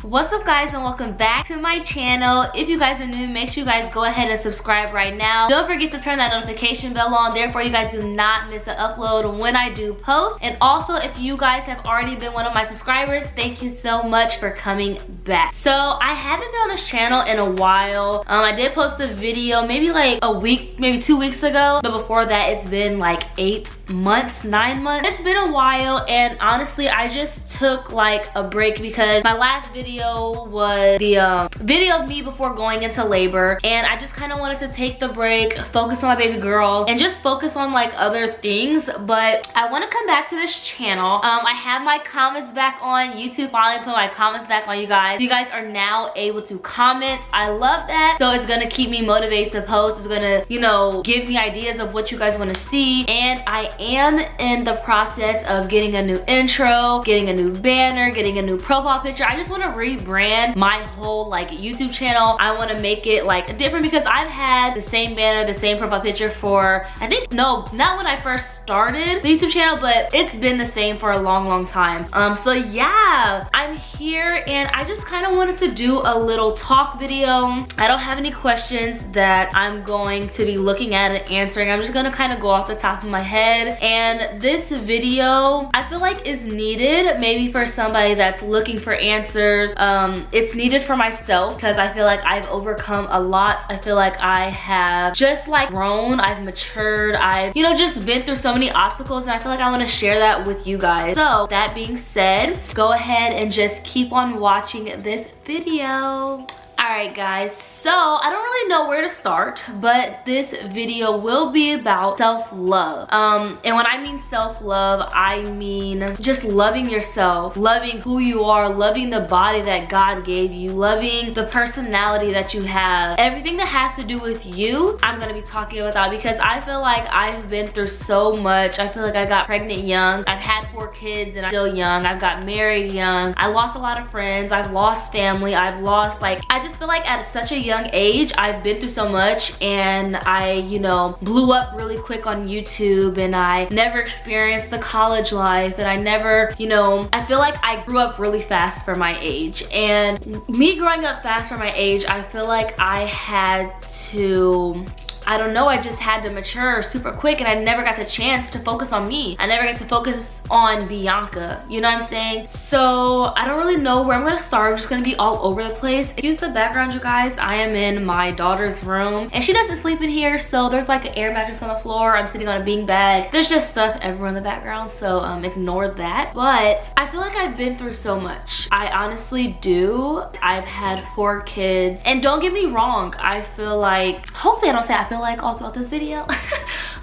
What's up guys, and welcome back to my channel. If you guys are new, make sure you guys go ahead and subscribe right now. Don't forget to turn that notification bell on, therefore you guys do not miss an upload when I do post. And also, if you guys have already been one of my subscribers, thank you so much for coming back. So I haven't been on this channel in a while. I did post a video maybe like a week, maybe 2 weeks ago, but before that it's been like 8 months, 9 months. It's been a while, and honestly I just took like a break because my last video was the video of me before going into labor, and I just kind of wanted to take the break, focus on my baby girl, and just focus on like other things. But I want to come back to this channel. I have my comments back on YouTube. Finally put my comments back on, you guys. You guys are now able to comment. I love that. So it's gonna keep me motivated to post. It's gonna, you know, give me ideas of what you guys want to see. And I am in the process of getting a new intro, getting a new banner, getting a new profile picture. I just want to rebrand my whole like YouTube channel. I want to make it like different because I've had the same banner, the same profile picture for, I think, no, not when I first started the YouTube channel, but it's been the same for a long time. So yeah, I'm here and I just kind of wanted to do a little talk video. I don't have any questions that I'm going to be looking at and answering. I'm just gonna kind of go off the top of my head, and this video I feel like is needed maybe for somebody that's looking for answers. It's needed for myself because I feel like I've overcome a lot. I feel like I have just like grown, I've matured, I've, you know, just been through so many obstacles, and I feel like I want to share that with you guys. So that being said, go ahead and just keep on watching this video. Alright guys, so I don't really know where to start, but this video will be about self-love. And when I mean self-love, I mean just loving yourself, loving who you are, loving the body that God gave you, loving the personality that you have. Everything that has to do with you, I'm gonna be talking about that because I feel like I've been through so much. I feel like I got pregnant young. I've had 4 kids and I'm still young. I've got married young. I lost a lot of friends. I've lost family. I've lost, like, I just feel like at such a young age I've been through so much, and I, you know, blew up really quick on YouTube, and I never experienced the college life, and I never, you know, I feel like I grew up really fast for my age. And me growing up fast for my age, I feel like I had to, I don't know, I just had to mature super quick, and I never got the chance to focus on me. I never got to focus on Biannca, you know what I'm saying? So I don't really know where I'm gonna start. I'm just gonna be all over the place. Excuse the background, you guys. I am in my daughter's room, and she doesn't sleep in here, so there's like an air mattress on the floor. I'm sitting on a bean bag. There's just stuff everywhere in the background, so ignore that. But I feel like I've been through so much. I honestly do. I've had 4 kids, and don't get me wrong, I feel like, hopefully I don't say I feel like all throughout this video,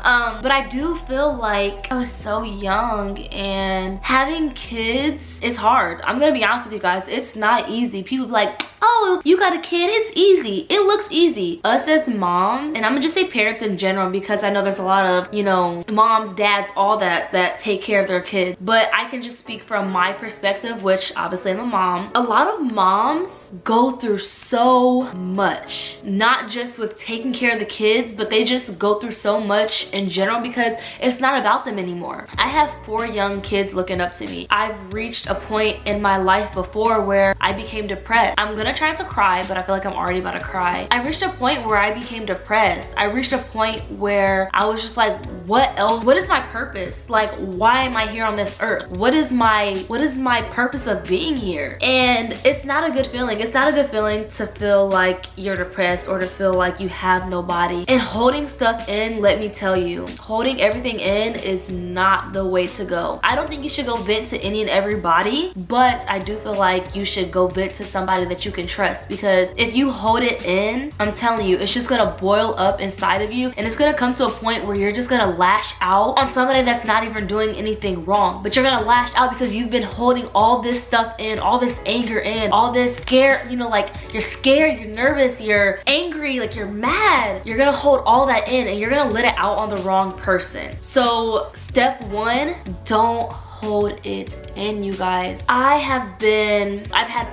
but I do feel like I was so young, and having kids is hard. I'm gonna be honest with you guys, it's not easy. People be like, oh, you got a kid, it's easy, it looks easy. Us as moms, and I'm gonna just say parents in general because I know there's a lot of, you know, moms, dads, all that take care of their kids, but I can just speak from my perspective, which obviously I'm a mom. A lot of moms go through so much, not just with taking care of the kids, but they just go through so much in general because it's not about them anymore. I have 4 young kids looking up to me. I've reached a point in my life before where I became depressed. I'm gonna try not to cry, but I feel like I'm already about to cry. I reached a point where I became depressed. I reached a point where I was just like, what else? What is my purpose? Like, why am I here on this earth? What is my purpose of being here? And it's not a good feeling. It's not a good feeling to feel like you're depressed or to feel like you have nobody. And holding stuff in, let me tell you, holding everything in is not the way to go. I don't think you should go vent to any and everybody, but I do feel like you should go vent to somebody that you can trust, because if you hold it in, I'm telling you, it's just gonna boil up inside of you, and it's gonna come to a point where you're just gonna lash out on somebody that's not even doing anything wrong, but you're gonna lash out because you've been holding all this stuff in, all this anger in, all this scare, you know, like you're scared, you're nervous, you're angry, like you're mad. You're gonna hold all that in, and you're gonna let it out on the wrong person. So step 1, don't hold it in, you guys. I've had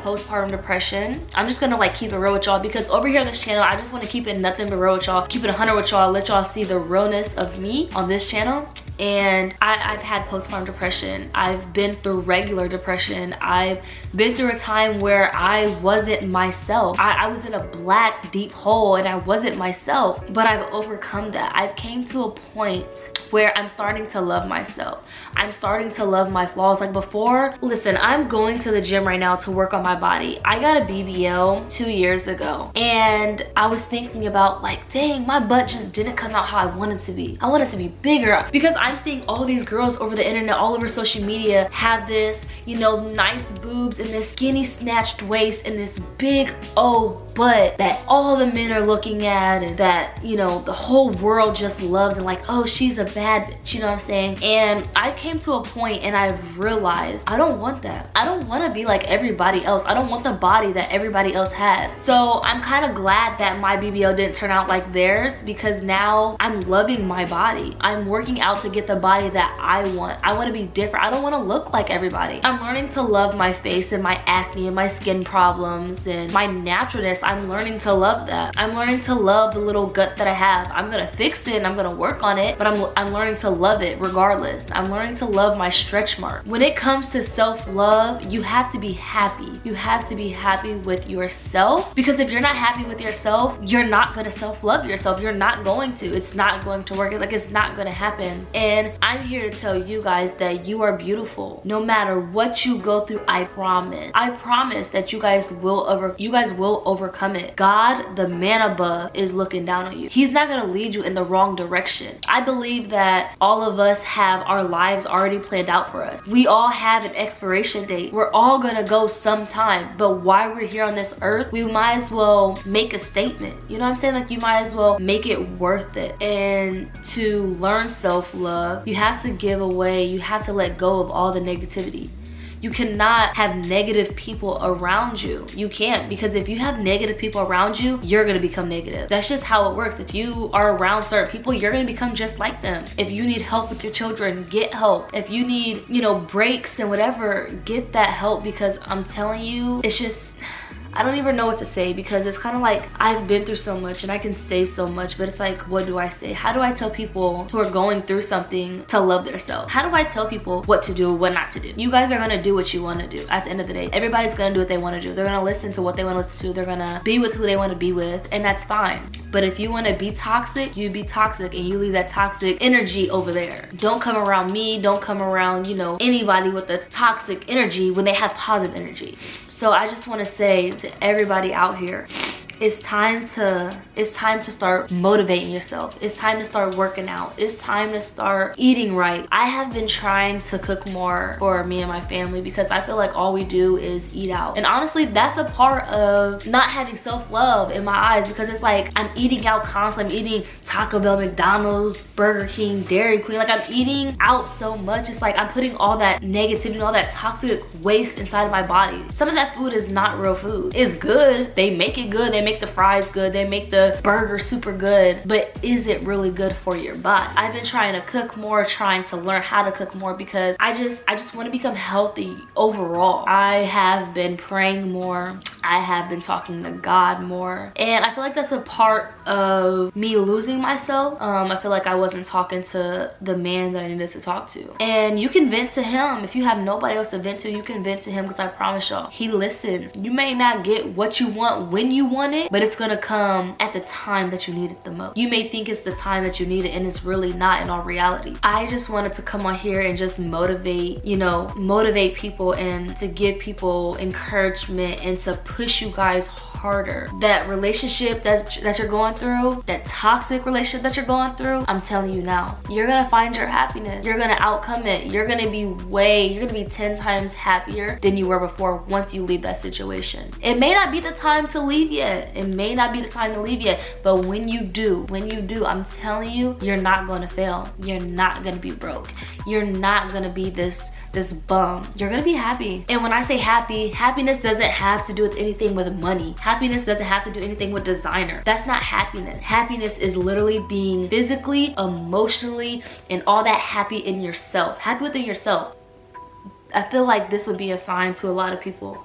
postpartum depression. I'm just gonna like keep it real with y'all, because over here on this channel I just want to keep it nothing but real with y'all, keep it 100 with y'all, let y'all see the realness of me on this channel. And I've had postpartum depression. I've been through regular depression. I've been through a time where I wasn't myself. I was in a black deep hole and I wasn't myself, but I've overcome that. I've came to a point where I'm starting to love myself. I'm starting to love my flaws. Like before, listen, I'm going to the gym right now to work on my body. I got a BBL 2 years ago and I was thinking about like, dang, my butt just didn't come out how I wanted to be. I want it to be bigger because I'm seeing all these girls over the internet, all over social media have this, you know, nice boobs and this skinny snatched waist and this big old butt that all the men are looking at and that, you know, the whole world just loves and like, oh, she's a bad bitch, you know what I'm saying? And I came to a point and I've realized I don't want that. I don't want to be like everybody else. I don't want the body that everybody else has. So I'm kind of glad that my BBL didn't turn out like theirs because now I'm loving my body. I'm working out to get the body that I want. I want to be different. I don't want to look like everybody. I'm learning to love my face and my acne and my skin problems and my naturalness. I'm learning to love that. I'm learning to love the little gut that I have. I'm gonna fix it and I'm gonna work on it, but I'm learning to love it regardless. I'm learning to love my stretch mark. When it comes to self-love, you have to be happy. You have to be happy with yourself, because if you're not happy with yourself, you're not gonna self-love yourself. You're not going to. It's not going to work. Like, it's not gonna happen. And I'm here to tell you guys that you are beautiful. No matter what you go through, I promise that you guys will overcome it. God, the man above, is looking down on you. He's not gonna lead you in the wrong direction. I believe that all of us have our lives already planned out for us. We all have an expiration date. We're all gonna go sometime, but while we're here on this earth, we might as well make a statement. You know what I'm saying? Like, you might as well make it worth it. And to learn self-love, you have to give away, you have to let go of all the negativity. You cannot have negative people around you. You can't, because if you have negative people around you, you're gonna become negative. That's just how it works. If you are around certain people, you're gonna become just like them. If you need help with your children, get help. If you need, you know, breaks and whatever, get that help, because I'm telling you, it's just, I don't even know what to say, because it's kind of like I've been through so much and I can say so much, but it's like, what do I say? How do I tell people who are going through something to love themselves? How do I tell people what to do, what not to do? You guys are gonna do what you want to do. At the end of the day, everybody's gonna do what they want to do. They're gonna listen to what they want to listen to. They're gonna be with who they want to be with, and that's fine. But if you want to be toxic, you be toxic, and you leave that toxic energy over there. Don't come around me. Don't come around, you know, anybody with a toxic energy when they have positive energy. So I just want to say to everybody out here, it's time to start motivating yourself. It's time to start working out. It's time to start eating right. I have been trying to cook more for me and my family, because I feel like all we do is eat out. And honestly, that's a part of not having self-love in my eyes, because it's like I'm eating out constantly. I'm eating Taco Bell, McDonald's, Burger King, Dairy Queen. Like, I'm eating out so much. It's like I'm putting all that negativity and all that toxic waste inside of my body. Some of that food is not real food. It's good. They make it good. They make the fries good, they make the burger super good, but is it really good for your body? I've been trying to cook more, trying to learn how to cook more, because I just want to become healthy overall. I have been praying more. I have been talking to God more, and I feel like that's a part of me losing myself. I feel like I wasn't talking to the man that I needed to talk to. And you can vent to him. If you have nobody else to vent to, you can vent to him, because I promise y'all, he listens. You may not get what you want when you want it, but it's gonna come at the time that you need it the most. You may think it's the time that you need it, and it's really not in all reality. I just wanted to come on here and just motivate, you know, motivate people, and to give people encouragement, and to push you guys harder. That relationship that you're going through, that toxic relationship that you're going through, I'm telling you now, you're gonna find your happiness. You're gonna outcome it. You're gonna be 10 times happier than you were before once you leave that situation. It may not be the time to leave yet. It may not be the time to leave yet, but when you do, I'm telling you, you're not gonna fail. You're not gonna be broke. You're not gonna be this bum. You're gonna be happy. And when I say happy, happiness doesn't have to do with anything with money. Happiness doesn't have to do anything with designer. That's not happiness. Happiness is literally being physically, emotionally, and all that happy in yourself. Happy within yourself. I feel like this would be a sign to a lot of people.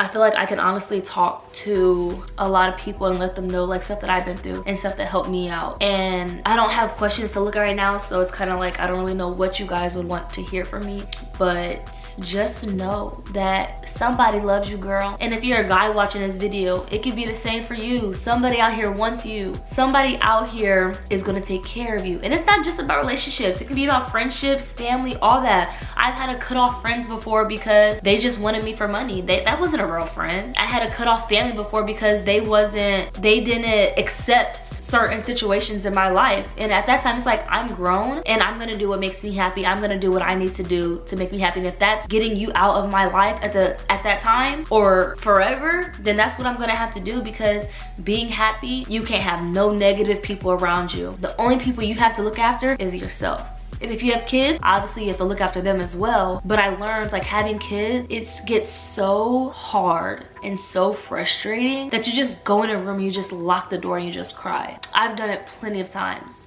I feel like I can honestly talk to a lot of people and let them know like stuff that I've been through and stuff that helped me out. And I don't have questions to look at right now, so it's kind of like I don't really know what you guys would want to hear from me, but just know that somebody loves you, girl. And if you're a guy watching this video, it could be the same for you. Somebody out here wants you. Somebody out here is gonna take care of you. And it's not just about relationships. It can be about friendships, family, all that. I've had to cut off friends before because they just wanted me for money. That wasn't a real friend. I had to cut off family before because they didn't accept certain situations in my life. And at that time, it's like, I'm grown and I'm gonna do what makes me happy. I'm gonna do what I need to do to make me happy. And if that's getting you out of my life at that time or forever, then that's what I'm gonna have to do, because being happy, you can't have no negative people around you. The only people you have to look after is yourself. And if you have kids, obviously you have to look after them as well. But I learned, like, having kids, it gets so hard and so frustrating that you just go in a room, you just lock the door and you just cry. I've done it plenty of times.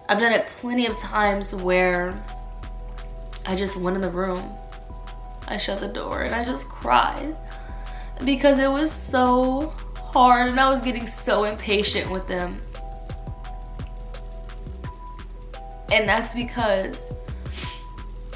I've done it plenty of times where I just went in the room, I shut the door and I just cried because it was so hard and I was getting so impatient with them. And that's because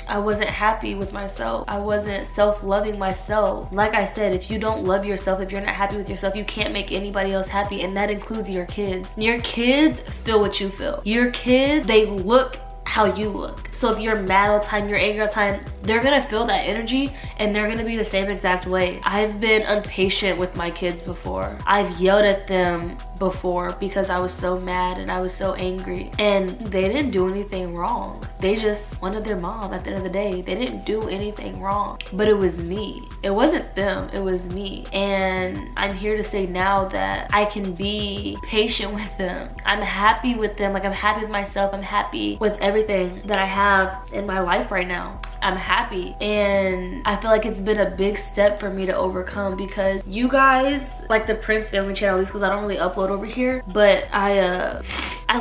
I wasn't happy with myself. I wasn't self-loving myself. Like I said, if you don't love yourself, if you're not happy with yourself, you can't make anybody else happy, and that includes your kids. Your kids feel what you feel. Your kids, they look how you look. So if you're mad all the time, you're angry all the time, they're gonna feel that energy and they're gonna be the same exact way. I've been impatient with my kids before. I've yelled at them before because I was so mad and I was so angry, and they didn't do anything wrong. They just wanted their mom at the end of the day. They didn't do anything wrong, but it was me. It wasn't them, it was me. And I'm here to say now that I can be patient with them. I'm happy with them. Like, I'm happy with myself. I'm happy with everything that I have in my life right now. I'm happy, and I feel like it's been a big step for me to overcome, because you guys, like the Prince family channel, at least because I don't really upload over here, but I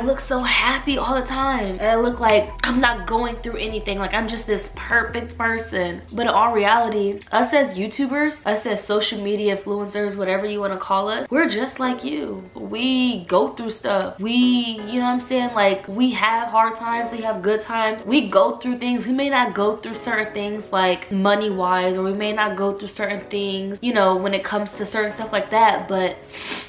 look so happy all the time, and I look like I'm not going through anything, like I'm just this perfect person. But in all reality, us as YouTubers, us as social media influencers, whatever you want to call us, we're just like you. We go through stuff. We, you know what I'm saying, like, we have hard times, we have good times, we go through things. We may not go through certain things like money wise, or we may not go through certain things, you know, when it comes to certain stuff like that, but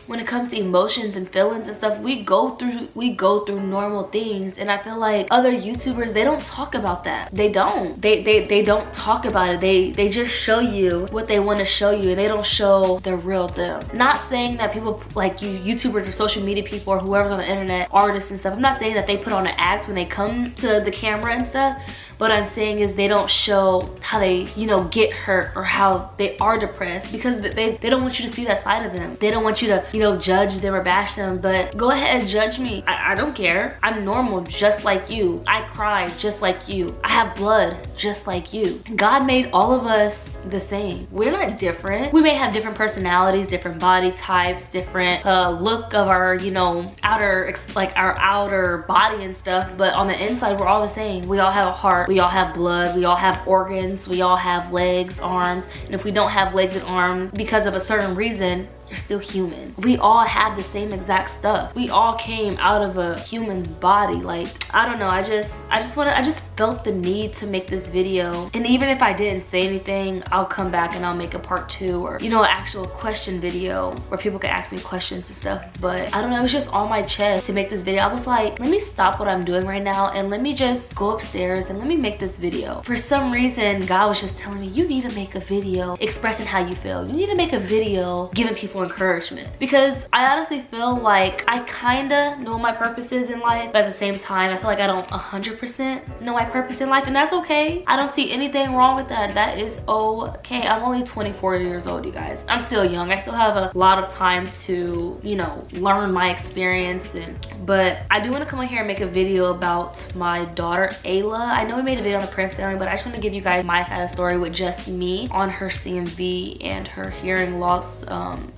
when it comes to emotions and feelings and stuff, we go through normal things. And I feel like other YouTubers, they don't talk about that. They don't. They don't talk about it. They just show you what they want to show you, and they don't show the real them. Not saying that people like you, YouTubers or social media people or whoever's on the internet, artists and stuff, I'm not saying that they put on an act when they come to the camera and stuff. What I'm saying is they don't show how they, you know, get hurt or how they are depressed, because they don't want you to see that side of them. They don't want you to, you know, judge them or bash them. But go ahead and judge me. I don't care. I'm normal just like you. I cry just like you. I have blood just like you. God made all of us the same. We're not different. We may have different personalities, different body types, different look of our, you know, outer, like our outer body and stuff, but on the inside we're all the same. We all have a heart. We all have blood, we all have organs, we all have legs, arms, and if we don't have legs and arms because of a certain reason, you're still human. We all have the same exact stuff. We all came out of a human's body. Like, I don't know, I just felt the need to make this video. And even if I didn't say anything, I'll come back and I'll make a part 2, or, you know, an actual question video where people can ask me questions and stuff. But I don't know, it was just on my chest to make this video. I was like, let me stop what I'm doing right now and let me just go upstairs and let me make this video. For some reason, God was just telling me, you need to make a video expressing how you feel. You need to make a video giving people encouragement, because I honestly feel like I kinda know my purpose is in life, but at the same time I feel like I don't 100% know my purpose in life, and that's okay. I don't see anything wrong with that. That is okay. I'm only 24 years old, you guys. I'm still young. I still have a lot of time to, you know, learn my experience, but I do want to come on here and make a video about my daughter Ayla. I know we made a video on the Prince family, but I just want to give you guys my side of the story with just me on her CMV and her hearing loss.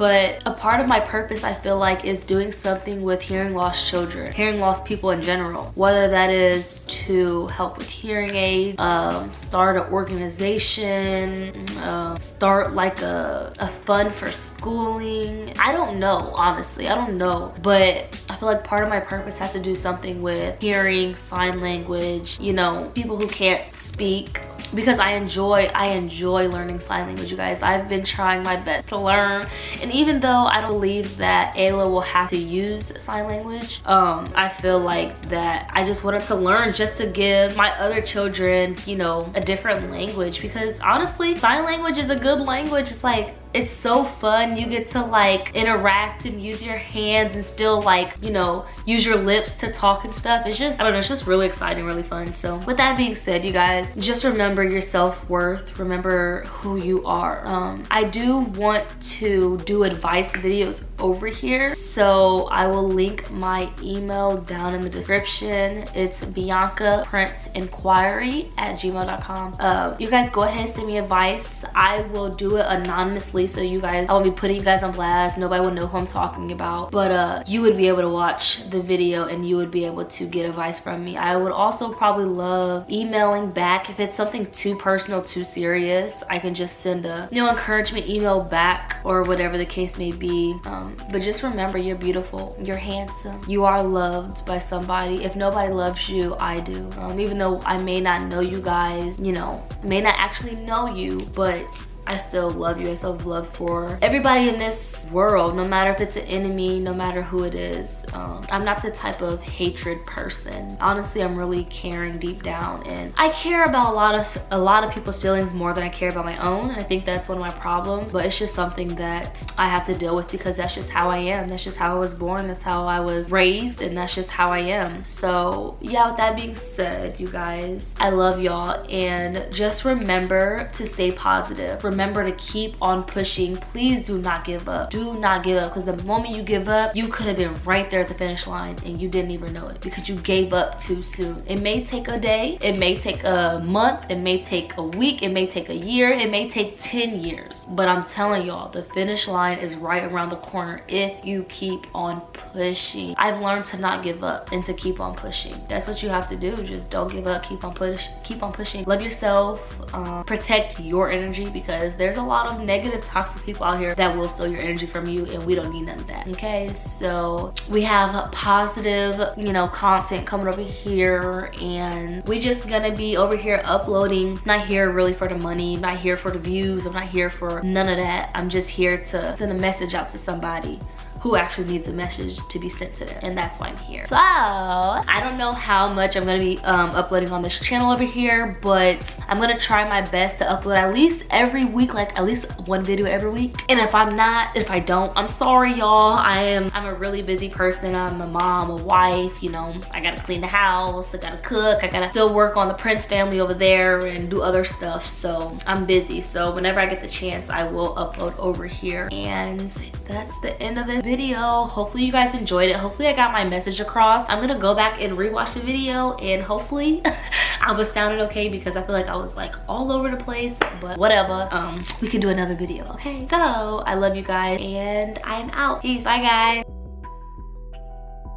But a part of my purpose, I feel like, is doing something with hearing loss children, hearing loss people in general, whether that is to help with hearing aids, start an organization, start like a fund for schooling. I don't know, honestly, I don't know, but I feel like part of my purpose has to do something with hearing, sign language, you know, people who can't speak, because I enjoy learning sign language, you guys. I've been trying my best to learn, and even though I don't believe that Ayla will have to use sign language, I feel like that I just wanted to learn just to give my other children, you know, a different language, because honestly, sign language is a good language. It's like, it's so fun. You get to like interact and use your hands and still like, you know, use your lips to talk and stuff. It's just, I don't know, it's just really exciting, really fun. So with that being said, you guys, just remember your self-worth. Remember who you are. I do want to do advice videos over here, so I will link my email down in the description. It's biancaprinceInquiry@gmail.com. You guys go ahead and send me advice. I will do it anonymously, so you guys, I won't be putting you guys on blast. Nobody will know who I'm talking about, but you would be able to watch the video and you would be able to get advice from me. I would also probably love emailing back if it's something too personal, too serious. I can just send a, you know, encouragement email back or whatever the case may be. But just remember, you're beautiful, you're handsome, you are loved by somebody. If nobody loves you, I do. Even though I may not know you guys, you know, may not actually know you, but I still love you. I still have love for everybody in this world, no matter if it's an enemy, no matter who it is. I'm not the type of hatred person. Honestly, I'm really caring deep down, and I care about a lot of people's feelings more than I care about my own. I think that's one of my problems, but it's just something that I have to deal with because that's just how I am. That's just how I was born. That's how I was raised, and that's just how I am. So yeah, with that being said, you guys, I love y'all, and just remember to stay positive. Remember to keep on pushing. Please do not give up. Do not give up, because the moment you give up, you could have been right there at the finish line and you didn't even know it because you gave up too soon. It may take a day, it may take a month, it may take a week, it may take a year, it may take 10 years, but I'm telling y'all, the finish line is right around the corner if you keep on pushing. I've learned to not give up and to keep on pushing. That's what you have to do. Just don't give up. Keep on pushing. Love yourself. Protect your energy, because there's a lot of negative, toxic people out here that will steal your energy from you, and we don't need none of that. Okay, so we have positive, you know, content coming over here, and we just gonna be over here uploading. Not here really for the money, not here for the views, I'm not here for none of that. I'm just here to send a message out to somebody who actually needs a message to be sent to them, and that's why I'm here. So I don't know how much I'm gonna be uploading on this channel over here, but I'm gonna try my best to upload at least every week, like at least one video every week. And if I don't, I'm sorry, y'all. I'm a really busy person. I'm a mom, a wife, you know, I gotta clean the house, I gotta cook, I gotta still work on the Prince family over there and do other stuff, so I'm busy. So whenever I get the chance, I will upload over here. And that's the end of this video. Hopefully you guys enjoyed it. Hopefully I got my message across. I'm gonna go back and rewatch the video, and hopefully I was sounding okay, because I feel like I was like all over the place, but whatever. We can do another video, okay? So I love you guys, and I'm out. Peace. Bye, guys.